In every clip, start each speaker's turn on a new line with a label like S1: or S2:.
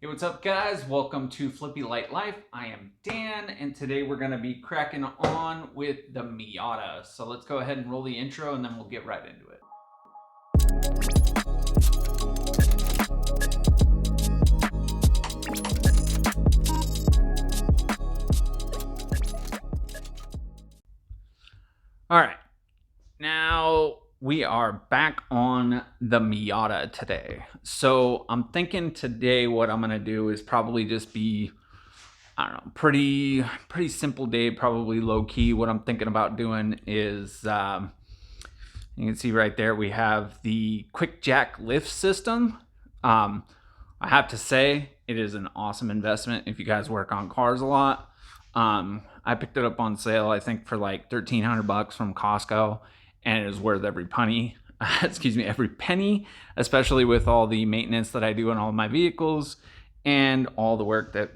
S1: Hey, what's up, guys? Welcome to Flippy Light Life. I am Dan, and today we're going to be cracking on with the Miata. So let's go ahead and roll the intro, and then we'll get right into it. All right, now we are back on the Miata today. So I'm thinking today what I'm going to do is probably just be, I don't know, pretty simple day, probably low key. What I'm thinking about doing is, you can see right there, we have the quick jack lift system. I have to say, it is an awesome investment if you guys work on cars a lot. I picked it up on sale, I think, for like $1,300 from Costco, and it is worth every penny. Every penny, especially with all the maintenance that I do on all of my vehicles and all the work that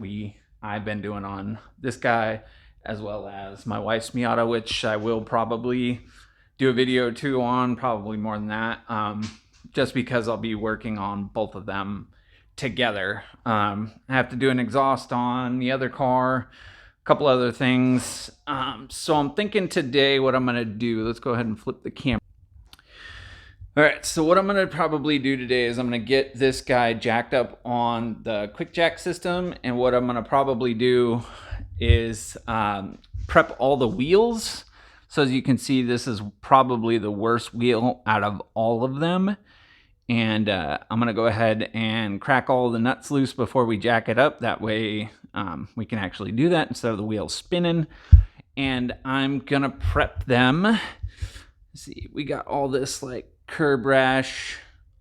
S1: I've been doing on this guy, as well as my wife's Miata, which I will probably do a video or two on, probably more than that, just because I'll be working on both of them together. I have to do an exhaust on the other car, a couple other things. So I'm thinking today what I'm going to do, let's go ahead and flip the camera. All right, so what I'm going to probably do today is I'm going to get this guy jacked up on the quick jack system, and what I'm going to probably do is prep all the wheels. So as you can see, this is probably the worst wheel out of all of them, and I'm going to go ahead and crack all the nuts loose before we jack it up. That way we can actually do that instead of the wheels spinning. And I'm going to prep them. Let's see, we got all this like curb rash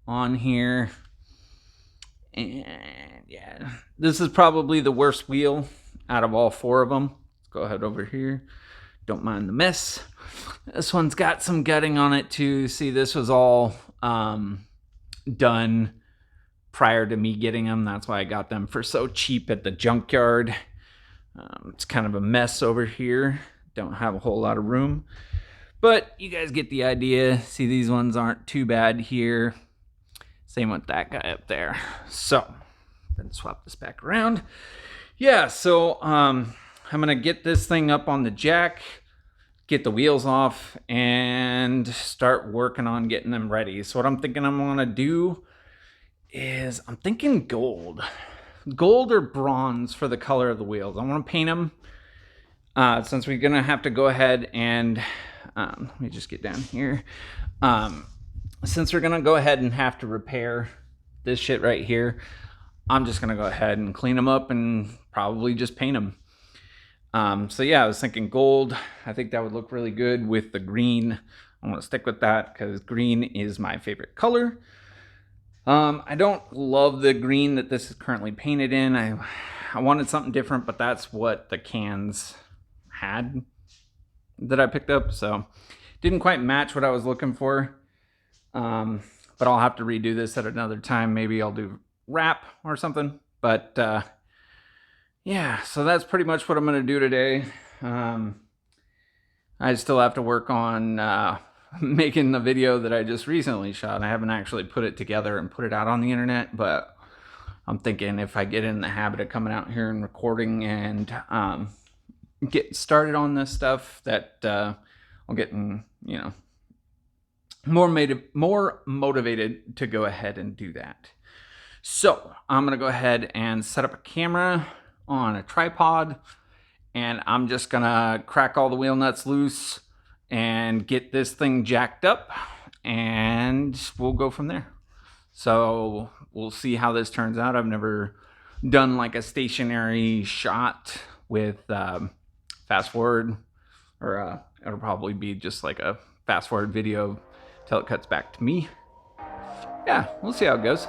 S1: on here, and yeah, this is probably the worst wheel out of all four of them. Let's go ahead over here, don't mind the mess. This one's got some gutting on it too. See, this was all done prior to me getting them. That's why I got them for so cheap at the junkyard. It's kind of a mess over here, don't have a whole lot of room. But you guys get the idea. See, these ones aren't too bad here. Same with that guy up there. So, then swap this back around. Yeah, so I'm going to get this thing up on the jack, get the wheels off, and start working on getting them ready. So what I'm thinking I'm going to do is I'm thinking gold. Gold or bronze for the color of the wheels. I want to paint them since we're going to have to go ahead and... let me just get down here. Since we're going to go ahead and have to repair this shit right here, I'm just going to go ahead and clean them up and probably just paint them. So yeah, I was thinking gold. I think that would look really good with the green. I'm going to stick with that because green is my favorite color. I don't love the green that this is currently painted in. I wanted something different, but that's what the cans had that I picked up, so didn't quite match what I was looking for. But I'll have to redo this at another time. Maybe I'll do wrap or something. But yeah, so that's pretty much what I'm going to do today. I still have to work on making the video that I just recently shot. I haven't actually put it together and put it out on the internet, but I'm thinking if I get in the habit of coming out here and recording and get started on this stuff, that I'll get, more motivated to go ahead and do that. So I'm gonna go ahead and set up a camera on a tripod, and I'm just gonna crack all the wheel nuts loose and get this thing jacked up, and we'll go from there. So we'll see how this turns out. I've never done like a stationary shot with fast forward, or it'll probably be just like a fast forward video till it cuts back to me. Yeah, we'll see how it goes.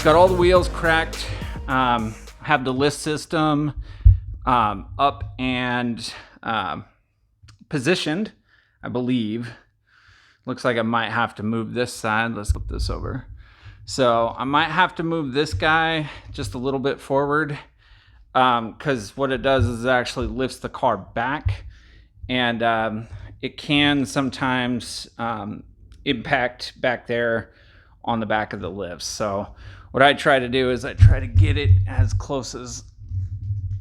S1: got all the wheels cracked. Have the lift system up and positioned, I believe. Looks like I might have to move this side. Let's flip this over. So I might have to move this guy just a little bit forward, because what it does is it actually lifts the car back, and it can sometimes impact back there on the back of the lifts. So what I try to do is I try to get it as close as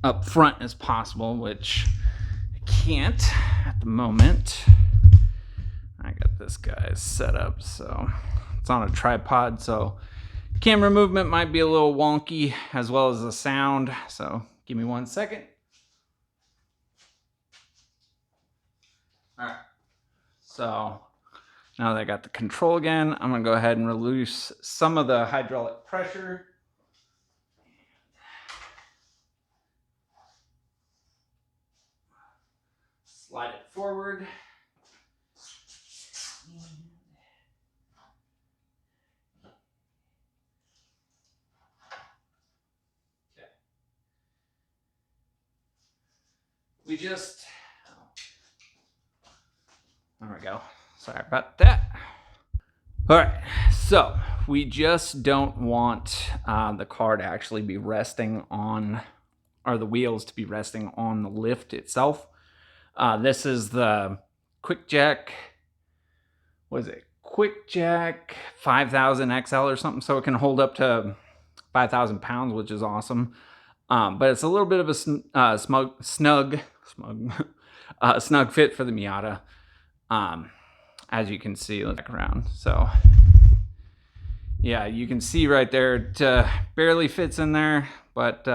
S1: up front as possible, which I can't at the moment. I got this guy set up, so it's on a tripod, so camera movement might be a little wonky as well as the sound. So give me 1 second. All right, so now that I got the control again, I'm gonna go ahead and release some of the hydraulic pressure. Slide it forward. Okay. There we go. Sorry about that. All right, so we just don't want the car to actually be resting on, or the wheels to be resting on the lift itself. This is the Quick Jack, what is it? Quick Jack 5000 XL or something, so it can hold up to 5,000 pounds, which is awesome. But it's a little bit of a snug fit for the Miata. As you can see, look around. So yeah, you can see right there, it barely fits in there, but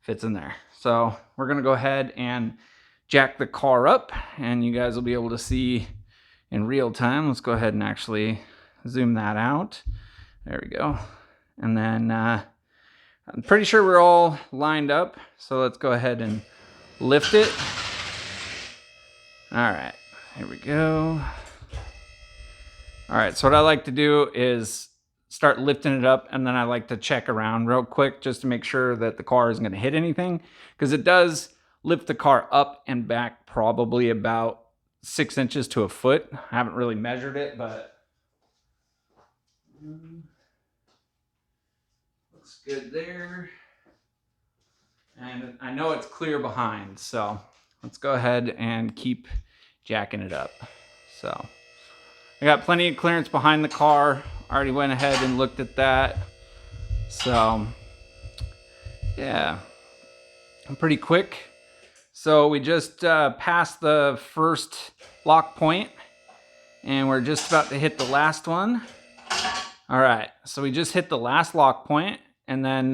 S1: fits in there. So we're gonna go ahead and jack the car up, and you guys will be able to see in real time. Let's go ahead and actually zoom that out. There we go. And then I'm pretty sure we're all lined up, so let's go ahead and lift it. All right, here we go. All right, so what I like to do is start lifting it up, and then I like to check around real quick just to make sure that the car isn't gonna hit anything, because it does lift the car up and back probably about 6 inches to a foot. I haven't really measured it, but looks good there. And I know it's clear behind, so let's go ahead and keep jacking it up. So I got plenty of clearance behind the car. Already went ahead and looked at that. So yeah, I'm pretty quick. So we just passed the first lock point, and we're just about to hit the last one. All right, so we just hit the last lock point, and then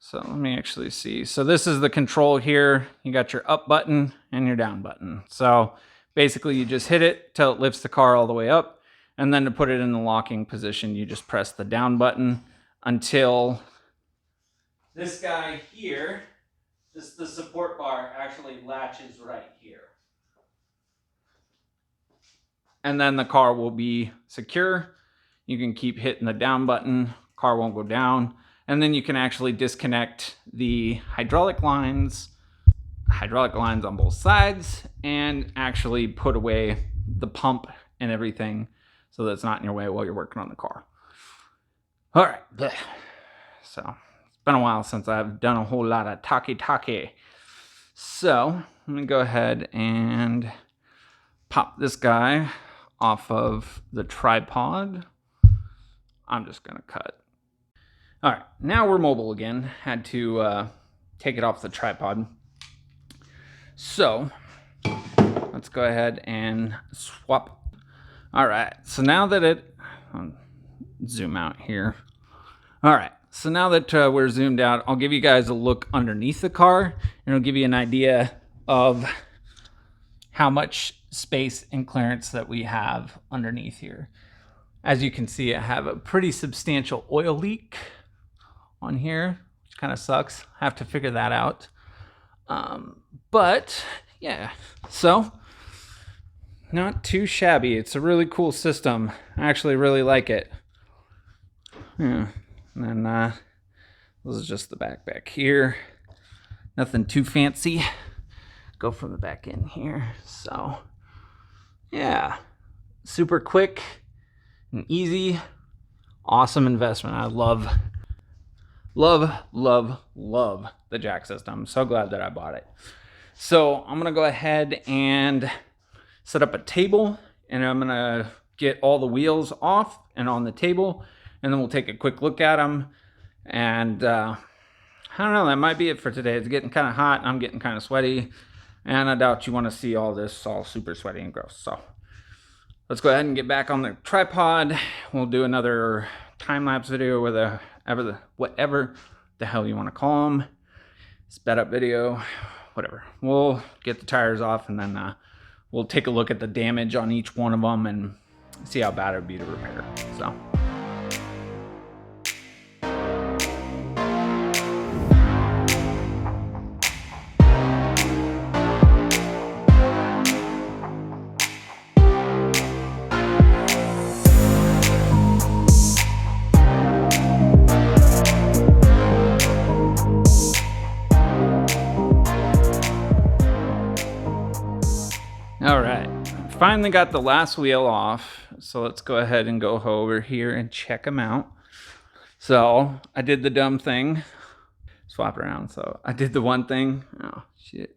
S1: so let me actually see. So this is the control here. You got your up button and your down button. So basically you just hit it till it lifts the car all the way up, and then to put it in the locking position, you just press the down button until this guy here, the support bar, actually latches right here. And then the car will be secure. You can keep hitting the down button, car won't go down. And then you can actually disconnect the hydraulic lines on both sides, and actually put away the pump and everything so that it's not in your way while you're working on the car. All right, so it's been a while since I've done a whole lot of talkie. So let me go ahead and pop this guy off of the tripod. I'm just gonna cut. All right, now we're mobile again. Had to take it off the tripod. So let's go ahead and swap. All right, so now that I'll zoom out here. All right, so now that we're zoomed out, I'll give you guys a look underneath the car, and it'll give you an idea of how much space and clearance that we have underneath here. As you can see, I have a pretty substantial oil leak on here, which kind of sucks. I have to figure that out. But yeah, so not too shabby. It's a really cool system. I actually really like it. Yeah. And then this is just the back here. Nothing too fancy. Go from the back in here. So yeah, super quick and easy. Awesome investment. I love the jack system. So glad that I bought it. So I'm gonna go ahead and set up a table, and I'm gonna get all the wheels off and on the table, and then we'll take a quick look at them. And I don't know, that might be it for today. It's getting kind of hot, and I'm getting kind of sweaty, and I doubt you want to see all this all super sweaty and gross. So let's go ahead and get back on the tripod. We'll do another time-lapse video with whatever the hell you want to call them. Sped up video, whatever. We'll get the tires off, and then we'll take a look at the damage on each one of them and see how bad it would be to repair. So. All right, finally got the last wheel off. So let's go ahead and go over here and check them out. So I did the dumb thing, swap around. So I did the one thing, oh shit,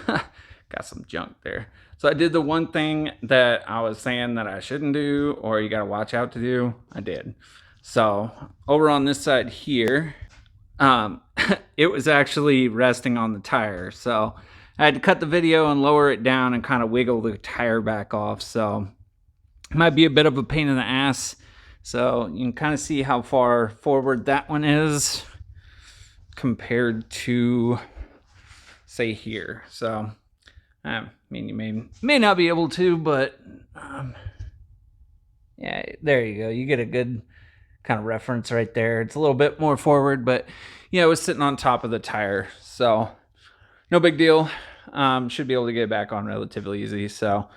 S1: got some junk there. So I did the one thing that I was saying that I shouldn't do, or you gotta watch out to do, I did. So over on this side here, it was actually resting on the tire. So I had to cut the video and lower it down and kind of wiggle the tire back off. So it might be a bit of a pain in the ass. So you can kind of see how far forward that one is compared to, say, here. So I mean, you may not be able to, but yeah, there you go. You get a good kind of reference right there. It's a little bit more forward, but yeah, it was sitting on top of the tire. So no big deal. Should be able to get it back on relatively easy. So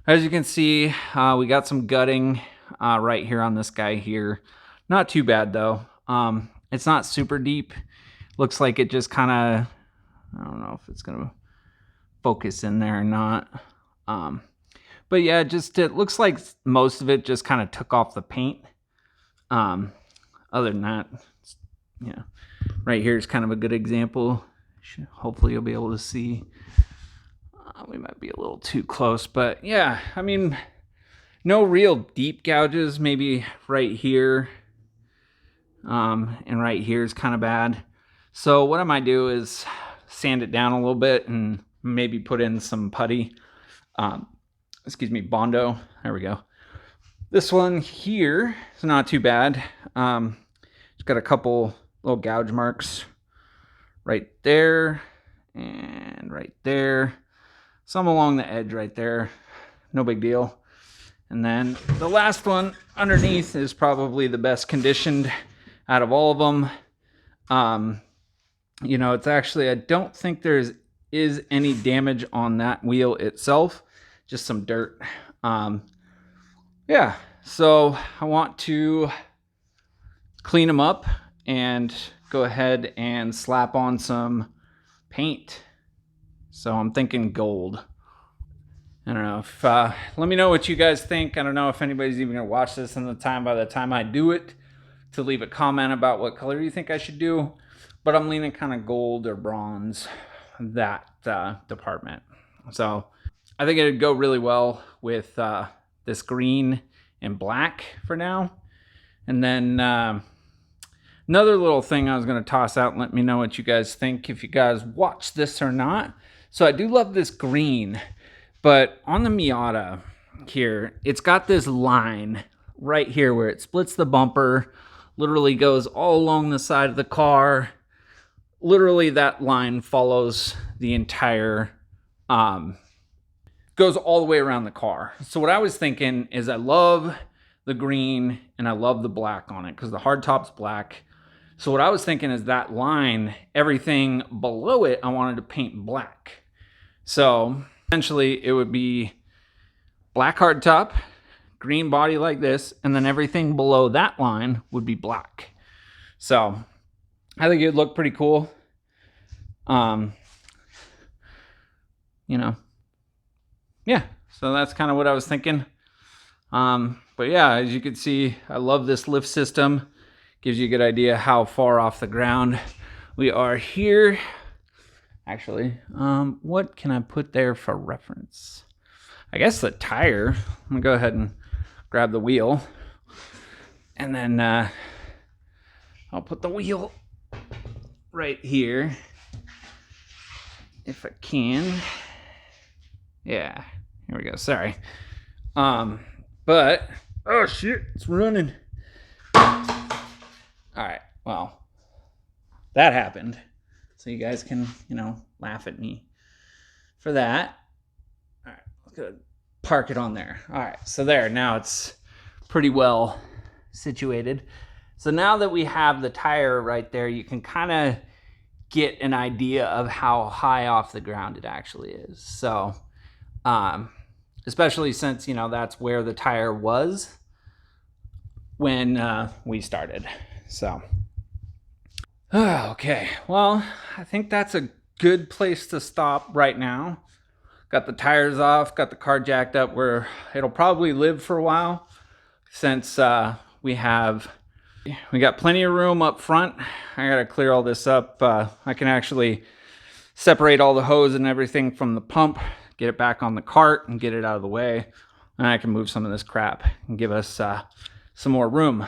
S1: as you can see, we got some gutting right here on this guy here. Not too bad though. It's not super deep. Looks like it just kind of, I don't know if it's gonna focus in there or not. But yeah, it looks like most of it just kind of took off the paint. Other than that, yeah, right here is kind of a good example. Hopefully you'll be able to see. We might be a little too close, but yeah, I mean, no real deep gouges. Maybe right here, and right here is kind of bad. So what I might do is sand it down a little bit and maybe put in some putty. Bondo. There we go. This one here is not too bad. It's got a couple little gouge marks right there and right there. Some along the edge right there. No big deal. And then the last one underneath is probably the best conditioned out of all of them. You know, it's actually, I don't think is any damage on that wheel itself, just some dirt. Yeah, so I want to clean them up and go ahead and slap on some paint. So I'm thinking gold. I don't know if, let me know what you guys think. I don't know if anybody's even gonna watch this by the time I do it, to leave a comment about what color you think I should do. But I'm leaning kind of gold or bronze, that department. So I think it'd go really well with this green and black for now. And then another little thing I was going to toss out and let me know what you guys think, if you guys watch this or not. So I do love this green, but on the Miata here, it's got this line right here where it splits the bumper, literally goes all along the side of the car. Literally that line follows the entire, goes all the way around the car. So what I was thinking is, I love the green and I love the black on it because the hardtop's black. So what I was thinking is that line, everything below it, I wanted to paint black. So essentially it would be black hardtop, green body like this, and then everything below that line would be black. So I think it would look pretty cool. You know, yeah. So that's kind of what I was thinking. But yeah, as you can see, I love this lift system. Gives you a good idea how far off the ground we are here. Actually, what can I put there for reference? I guess the tire. I'm gonna go ahead and grab the wheel, and then I'll put the wheel right here if I can. Yeah, here we go. Sorry. But oh shit, it's running. All right. Well, that happened. So you guys can, laugh at me for that. All right, let's go park it on there. All right, so there, now it's pretty well situated. So now that we have the tire right there, you can kind of get an idea of how high off the ground it actually is. So, especially since, that's where the tire was when we started. So, okay, well, I think that's a good place to stop right now. Got the tires off, got the car jacked up where it'll probably live for a while since we got plenty of room up front. I gotta clear all this up. I can actually separate all the hose and everything from the pump, get it back on the cart and get it out of the way. And I can move some of this crap and give us some more room.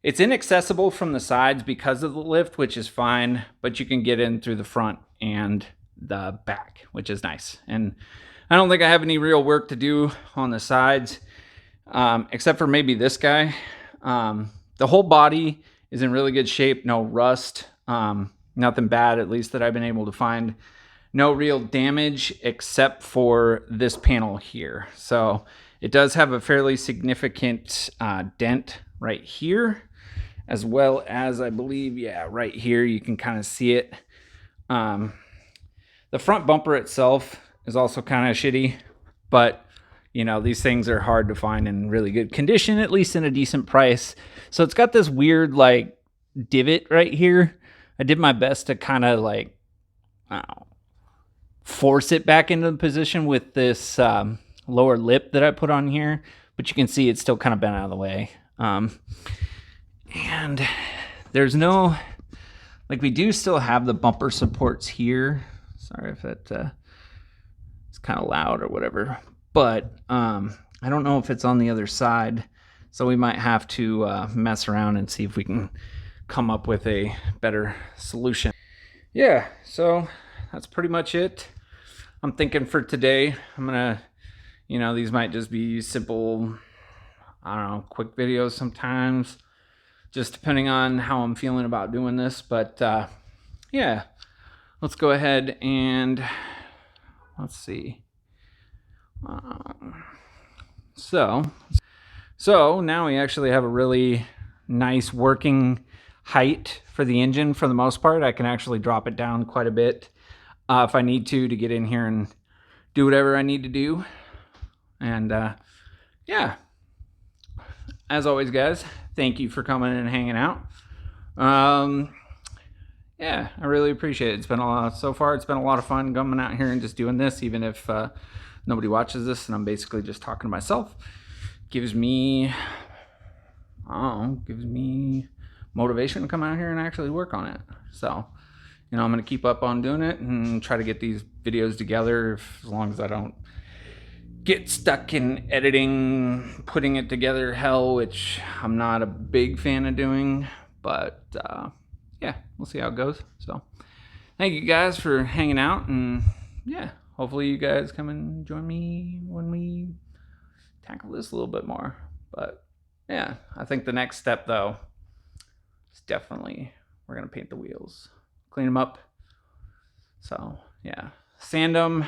S1: It's inaccessible from the sides because of the lift, which is fine, but you can get in through the front and the back, which is nice. And I don't think I have any real work to do on the sides, except for maybe this guy. The whole body is in really good shape, no rust, nothing bad, at least that I've been able to find. No real damage except for this panel here. So it does have a fairly significant dent right here, as well as I believe, right here, you can kind of see it. The front bumper itself is also kind of shitty, but these things are hard to find in really good condition, at least in a decent price. So it's got this weird like divot right here. I did my best to kind of like, I don't know, force it back into the position with this lower lip that I put on here, but you can see it's still kind of bent out of the way. And there's no, like, we do still have the bumper supports here. Sorry if that it's kind of loud or whatever, but I don't know if it's on the other side, so we might have to mess around and see if we can come up with a better solution. Yeah, so that's pretty much it. I'm thinking for today, I'm gonna, these might just be simple, I don't know, quick videos sometimes, just depending on how I'm feeling about doing this. But yeah, let's go ahead and let's see. So now we actually have a really nice working height for the engine. For the most part, I can actually drop it down quite a bit if I need to get in here and do whatever I need to do. And yeah, as always, guys, thank you for coming and hanging out. Yeah, I really appreciate it. It's been so far it's been a lot of fun coming out here and just doing this, even if nobody watches this and I'm basically just talking to myself. Gives me motivation to come out here and actually work on it. So, I'm going to keep up on doing it and try to get these videos together as long as I don't get stuck in editing, putting it together hell, which I'm not a big fan of doing. But yeah, we'll see how it goes. So thank you guys for hanging out, and yeah, hopefully you guys come and join me when we tackle this a little bit more. But yeah, I think the next step though is definitely we're gonna paint the wheels, clean them up. So yeah, sand them,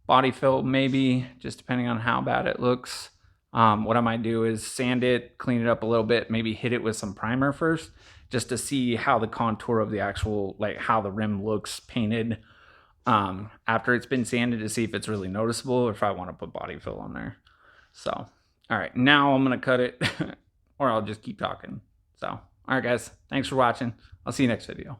S1: body fill maybe, just depending on how bad it looks. What I might do is sand it, clean it up a little bit, maybe hit it with some primer first, just to see how the contour of the actual, like how the rim looks painted after it's been sanded, to see if it's really noticeable or if I want to put body fill on there. So, all right, now I'm going to cut it or I'll just keep talking. So. All right, guys. Thanks for watching. I'll see you next video.